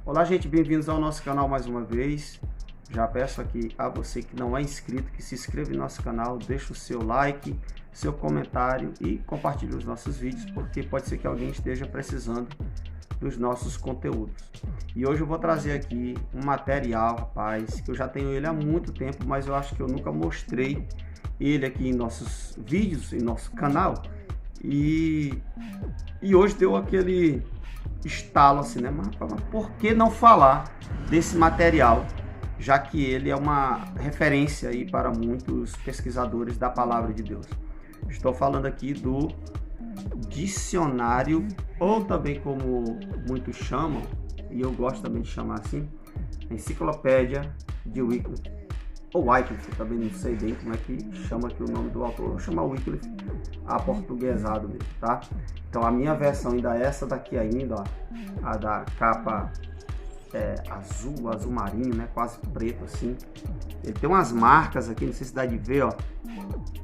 Olá, gente, bem-vindos ao nosso canal mais uma vez. Já peço aqui a você que não é inscrito que se inscreva em nosso canal, deixe o seu like, seu comentário e compartilhe os nossos vídeos, porque pode ser que alguém esteja precisando dos nossos conteúdos. E hoje eu vou trazer aqui um material, rapaz, que eu já tenho ele há muito tempo, mas eu acho que eu nunca mostrei ele aqui em nossos vídeos, em nosso canal. E hoje deu aquele estalo assim, né? Mas por que não falar desse material, já que ele é uma referência aí para muitos pesquisadores da palavra de Deus? Estou falando aqui do dicionário, ou também como muitos chamam, e eu gosto também de chamar assim, enciclopédia de Wycliffe, ou Wycliffe, também não sei bem como é que chama aqui o nome do autor, eu vou chamar Wycliffe aportuguesado mesmo, tá? Então a minha versão ainda é essa daqui ainda, ó, a da capa azul marinho, né, quase preto assim. Ele tem umas marcas aqui, não sei se dá de ver, ó,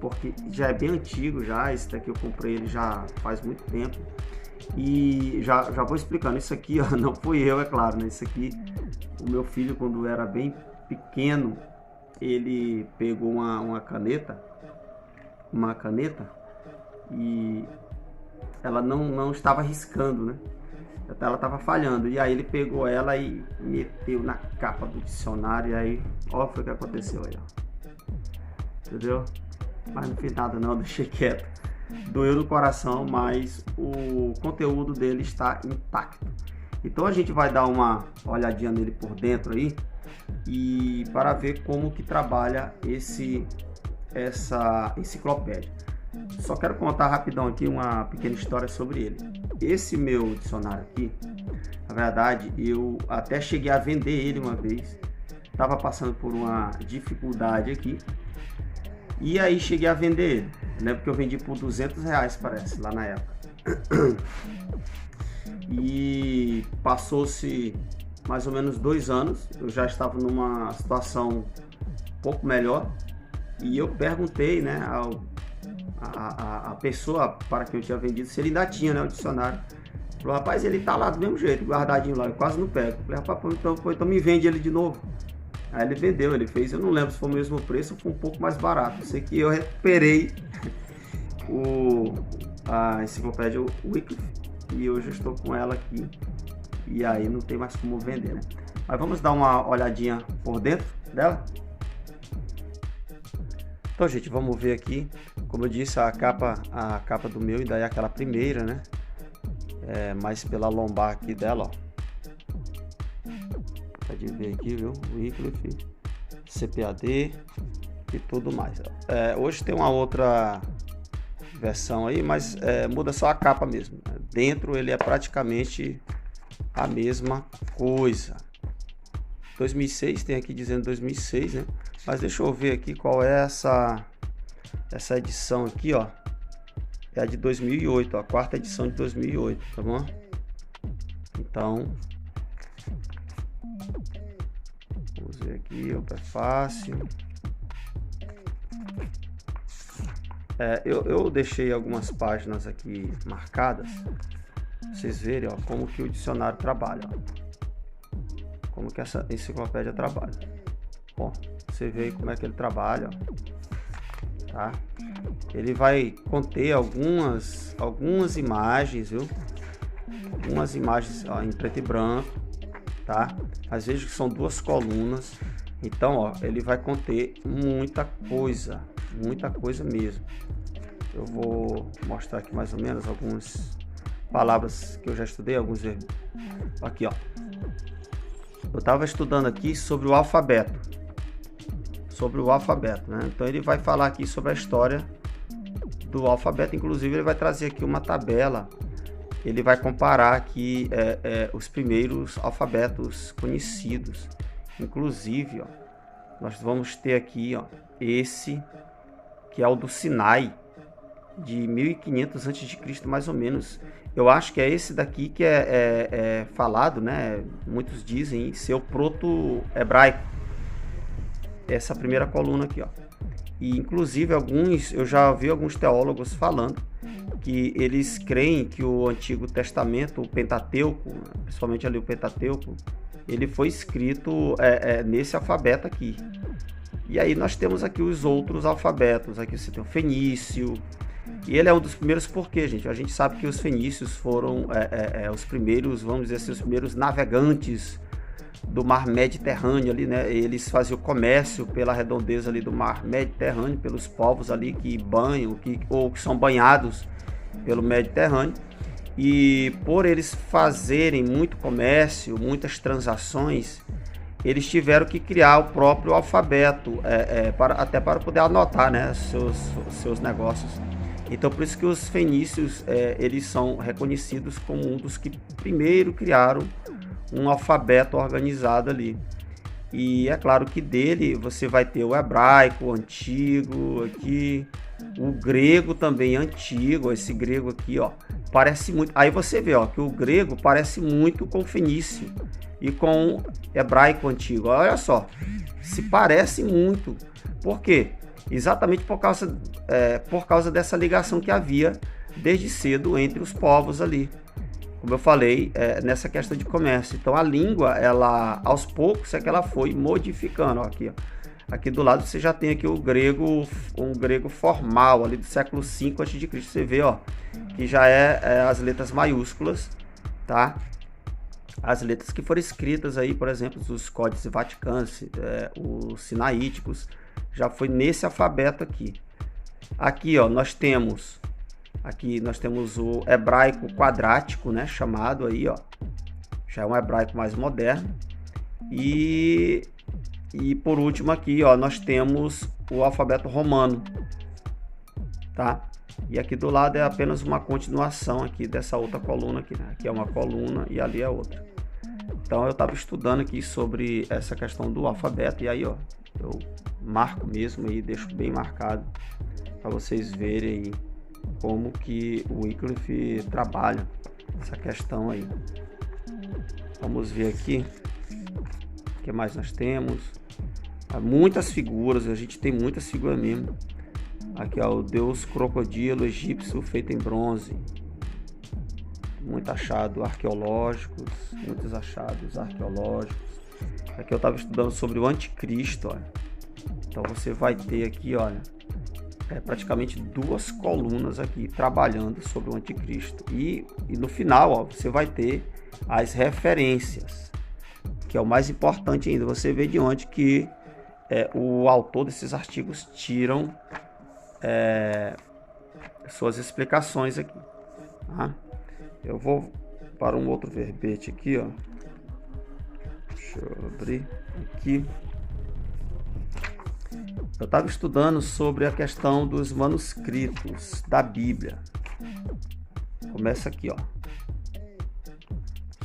porque já é bem antigo já, esse daqui eu comprei ele já faz muito tempo. E já vou explicando, isso aqui, ó, não fui eu, é claro, né? Isso aqui, o meu filho, quando era bem pequeno, ele pegou uma caneta e ela não estava riscando, né? Ela estava falhando, e aí ele pegou ela e meteu na capa do dicionário, e aí, ó, foi o que aconteceu aí, ó. Entendeu? Mas não fiz nada não, deixei quieto. Doeu no coração, mas o conteúdo dele está intacto. Então a gente vai dar uma olhadinha nele por dentro aí, e para ver como que trabalha essa enciclopédia. Só quero contar rapidão aqui uma pequena história sobre ele. Esse meu dicionário aqui, na verdade, eu até cheguei a vender ele uma vez. Estava passando por uma dificuldade aqui, e aí cheguei a vender ele. Lembro que eu vendi por R$200, parece, lá na época. E passou-se mais ou menos 2 anos, eu já estava numa situação um pouco melhor, e eu perguntei, né, a pessoa para quem eu tinha vendido se ele ainda tinha, né, o dicionário. Falou, rapaz, ele tá lá do mesmo jeito, guardadinho lá, eu quase não pego. Falei, rapaz, então me vende ele de novo. Aí ele vendeu, ele fez, eu não lembro se foi o mesmo preço ou foi um pouco mais barato. Eu sei que eu recuperei a enciclopédia Wycliffe e hoje eu estou com ela aqui, e aí não tem mais como vender, né? Mas vamos dar uma olhadinha por dentro dela. Então, gente, vamos ver aqui. Como eu disse, a capa do meu ainda é aquela primeira, né? Mais pela lombar aqui dela, ó. Pode ver aqui, viu? Wycliffe, CPAD e tudo mais. Hoje tem uma outra versão aí, mas muda só a capa mesmo. Dentro ele é praticamente a mesma coisa. 2006, tem aqui dizendo 2006, né? Mas deixa eu ver aqui qual é essa edição aqui, ó. É a de 2008, ó, a quarta edição de 2008, tá bom? Então, vamos ver aqui o prefácio. Eu deixei algumas páginas aqui marcadas, pra vocês verem, ó, como que o dicionário trabalha, ó. Como que essa enciclopédia trabalha. Bom, você vê como é que ele trabalha, ó, tá? Ele vai conter algumas imagens, viu? Algumas imagens, ó, em preto e branco, tá? Às vezes são 2 colunas. Então, ó, ele vai conter muita coisa mesmo. Eu vou mostrar aqui mais ou menos algumas palavras que eu já estudei, alguns erros. Aqui, ó. Eu estava estudando aqui sobre o alfabeto. Né? Então ele vai falar aqui sobre a história do alfabeto. Inclusive ele vai trazer aqui uma tabela. Ele vai comparar aqui os primeiros alfabetos conhecidos. Inclusive, ó, nós vamos ter aqui, ó, esse que é o do Sinai, de 1500 a.C., mais ou menos. Eu acho que é esse daqui que é falado, né? Muitos dizem ser o proto-hebraico. Essa primeira coluna aqui, ó. E inclusive eu já ouvi alguns teólogos falando que eles creem que o Antigo Testamento, o Pentateuco, principalmente ali o Pentateuco, ele foi escrito nesse alfabeto aqui. E aí nós temos aqui os outros alfabetos. Aqui você tem o fenício. E ele é um dos primeiros porque, gente, a gente sabe que os fenícios foram os primeiros, vamos dizer assim, os primeiros navegantes do mar Mediterrâneo ali, né? Eles faziam comércio pela redondeza ali do mar Mediterrâneo, pelos povos ali que banham, ou que são banhados pelo Mediterrâneo. E por eles fazerem muito comércio, muitas transações, eles tiveram que criar o próprio alfabeto, até para poder anotar, né, seus negócios. Então por isso que os fenícios eles são reconhecidos como um dos que primeiro criaram um alfabeto organizado ali. E é claro que dele você vai ter o hebraico antigo aqui, o grego também antigo. Esse grego aqui, ó, parece muito. Aí você vê, ó, que o grego parece muito com o fenício e com o hebraico antigo. Olha só, se parece muito. Por quê? Exatamente por causa dessa ligação que havia desde cedo entre os povos ali. Como eu falei, nessa questão de comércio. Então a língua, ela aos poucos é que ela foi modificando. Ó, aqui, ó. Aqui do lado você já tem aqui um grego formal ali do século V a.C. Você vê, ó, que já as letras maiúsculas, tá? As letras que foram escritas aí, por exemplo, os códices vaticanos, os sinaíticos, já foi nesse alfabeto aqui. Aqui, ó, nós temos o hebraico quadrático, né, chamado aí, ó. Já é um hebraico mais moderno. E por último aqui, ó, nós temos o alfabeto romano, tá? E aqui do lado é apenas uma continuação aqui dessa outra coluna aqui, né? Aqui é uma coluna e ali é outra. Então eu estava estudando aqui sobre essa questão do alfabeto e aí, ó, eu marco mesmo aí, deixo bem marcado para vocês verem aí como que o Wycliffe trabalha essa questão aí. Vamos ver aqui o que mais nós temos. Há muitas figuras, a gente tem muitas figuras mesmo. Aqui, ó, o deus crocodilo egípcio feito em bronze. Muitos achados arqueológicos. Aqui eu estava estudando sobre o anticristo, olha. Então você vai ter aqui, olha, praticamente 2 colunas aqui trabalhando sobre o anticristo. E no final, ó, você vai ter as referências, que é o mais importante ainda. Você vê de onde que o autor desses artigos tiram suas explicações aqui, tá? Eu vou para um outro verbete aqui, ó. Deixa eu abrir aqui. Eu estava estudando sobre a questão dos manuscritos da Bíblia. Começa aqui, ó.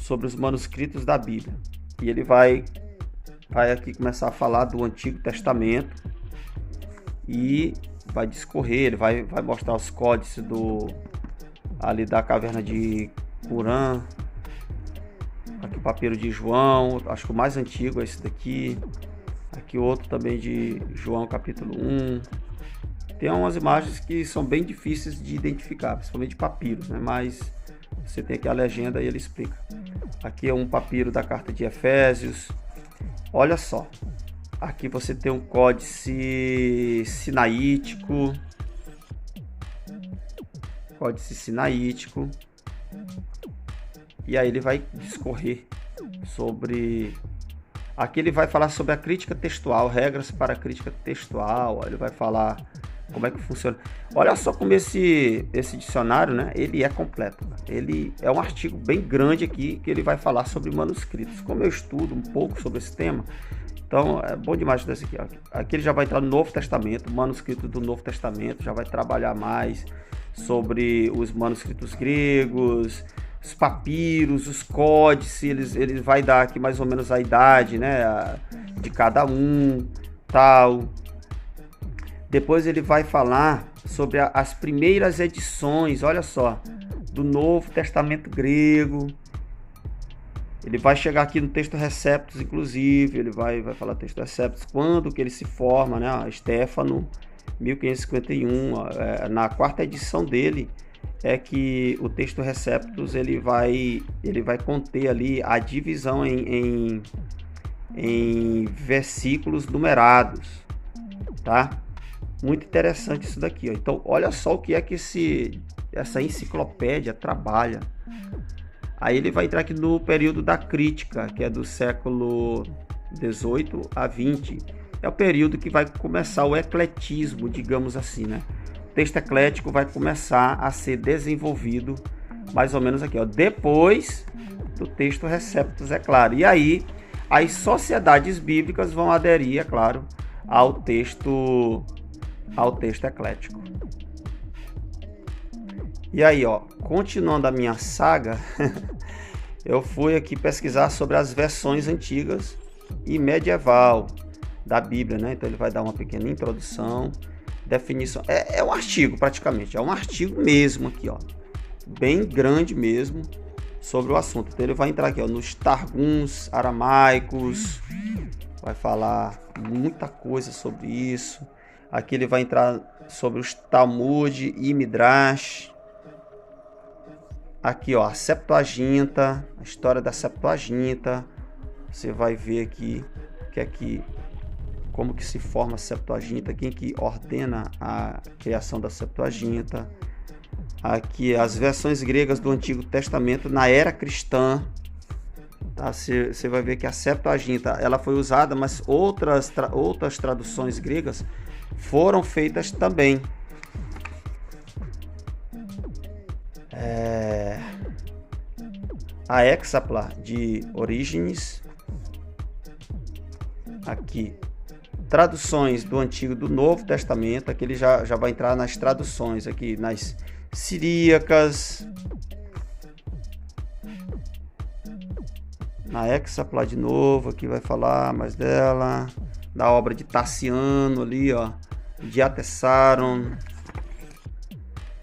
Sobre os manuscritos da Bíblia. E ele vai aqui começar a falar do Antigo Testamento e vai discorrer, ele vai mostrar os códices ali da caverna de Qumran. Aqui o papiro de João, acho que o mais antigo é esse daqui. Aqui outro também de João capítulo 1. Tem umas imagens que são bem difíceis de identificar, principalmente papiros, né? Mas você tem aqui a legenda e ele explica. Aqui é um papiro da carta de Efésios. Olha só, aqui você tem um códice sinaítico. E aí ele vai discorrer sobre... Aqui ele vai falar sobre a crítica textual, regras para a crítica textual. Ele vai falar como é que funciona. Olha só como esse dicionário, né? Ele é completo. Ele é um artigo bem grande aqui que ele vai falar sobre manuscritos. Como eu estudo um pouco sobre esse tema, então é bom demais desse aqui. Aqui ele já vai entrar no Novo Testamento, manuscrito do Novo Testamento, já vai trabalhar mais sobre os manuscritos gregos, os papiros, os códices. Ele vai dar aqui mais ou menos a idade, né, de cada um, tal. Depois ele vai falar sobre as primeiras edições, olha só, do Novo Testamento grego. Ele vai chegar aqui no texto Receptus, inclusive, ele vai falar texto Receptus, quando que ele se forma, né, Stefano, 1551, na 4ª edição dele, é que o texto Receptus ele vai conter ali a divisão em versículos numerados, tá? Muito interessante isso daqui, ó. Então, olha só o que é que essa enciclopédia trabalha. Aí ele vai entrar aqui no período da crítica, que é do século 18 a 20. É o período que vai começar o ecletismo, digamos assim, né? O texto eclético vai começar a ser desenvolvido mais ou menos aqui, ó, depois do texto Receptus, é claro. E aí as sociedades bíblicas vão aderir, é claro, ao texto eclético. E aí, ó, continuando a minha saga, eu fui aqui pesquisar sobre as versões antigas e medieval da Bíblia, né? Então ele vai dar uma pequena introdução, definição. É um artigo praticamente, é um artigo mesmo aqui, ó, bem grande mesmo sobre o assunto. Então ele vai entrar aqui, ó, nos targuns aramaicos, vai falar muita coisa sobre isso. Aqui ele vai entrar sobre os Talmud e Midrash. Aqui, ó, a Septuaginta, a história da Septuaginta. Você vai ver aqui como que se forma a Septuaginta, quem que ordena a criação da Septuaginta. Aqui as versões gregas do Antigo Testamento na era cristã. Tá? Você vai ver que a Septuaginta ela foi usada, mas outras traduções gregas foram feitas também. A Hexapla de Orígenes. Aqui, traduções do Antigo e do Novo Testamento. Aqui ele já vai entrar nas traduções, aqui nas siríacas. Na Hexapla de novo, aqui vai falar mais dela. Da obra de Tassiano ali, ó, de Atessaron.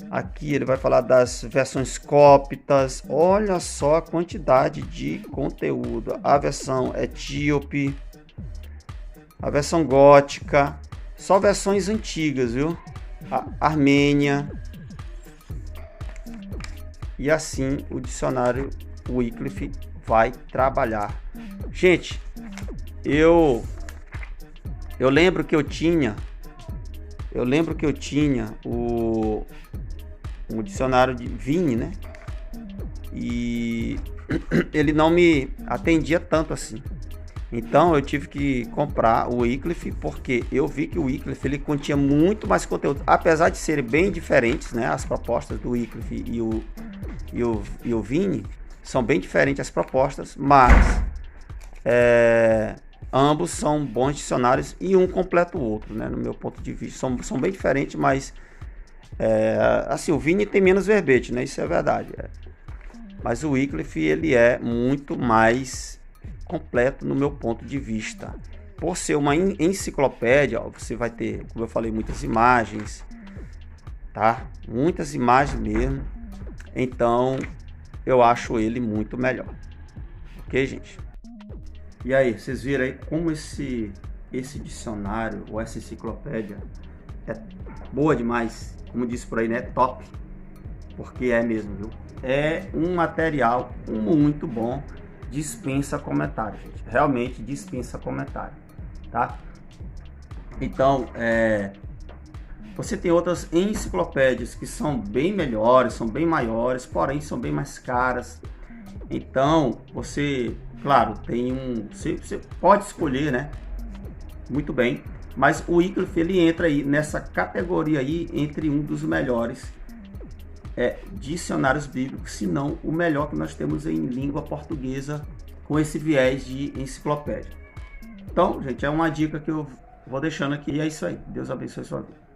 Aqui ele vai falar das versões cóptas. Olha só a quantidade de conteúdo. A versão etíope, a versão gótica, só versões antigas, viu? A Armênia. E assim o dicionário Wycliffe vai trabalhar. Gente, eu lembro que eu tinha o dicionário de Vini, né? E ele não me atendia tanto assim. Então eu tive que comprar o Wycliffe, porque eu vi que o Wycliffe ele continha muito mais conteúdo, apesar de serem bem diferentes, né? As propostas do Wycliffe e o Vini são bem diferentes as propostas, mas ambos são bons dicionários e um completa o outro, né? No meu ponto de vista, são bem diferentes, mas assim, o Vini tem menos verbete, né? Isso é verdade. Mas o Wycliffe ele é muito mais completo no meu ponto de vista. Por ser uma enciclopédia, ó, você vai ter, como eu falei, muitas imagens, tá? Muitas imagens mesmo. Então, eu acho ele muito melhor. Ok, gente? E aí, vocês viram aí como esse dicionário ou essa enciclopédia é boa demais? Como disse por aí, né? Top. Porque é mesmo, viu? É um material muito bom. Dispensa comentário, gente. Realmente dispensa comentário, tá? Então, você tem outras enciclopédias que são bem melhores, são bem maiores, porém são bem mais caras. Então, você, claro, você pode escolher, né? Muito bem. Mas o Wycliffe, ele entra aí nessa categoria aí entre um dos melhores dicionários bíblicos, se não o melhor que nós temos em língua portuguesa com esse viés de enciclopédia. Então, gente, é uma dica que eu vou deixando aqui e é isso aí. Deus abençoe sua vida.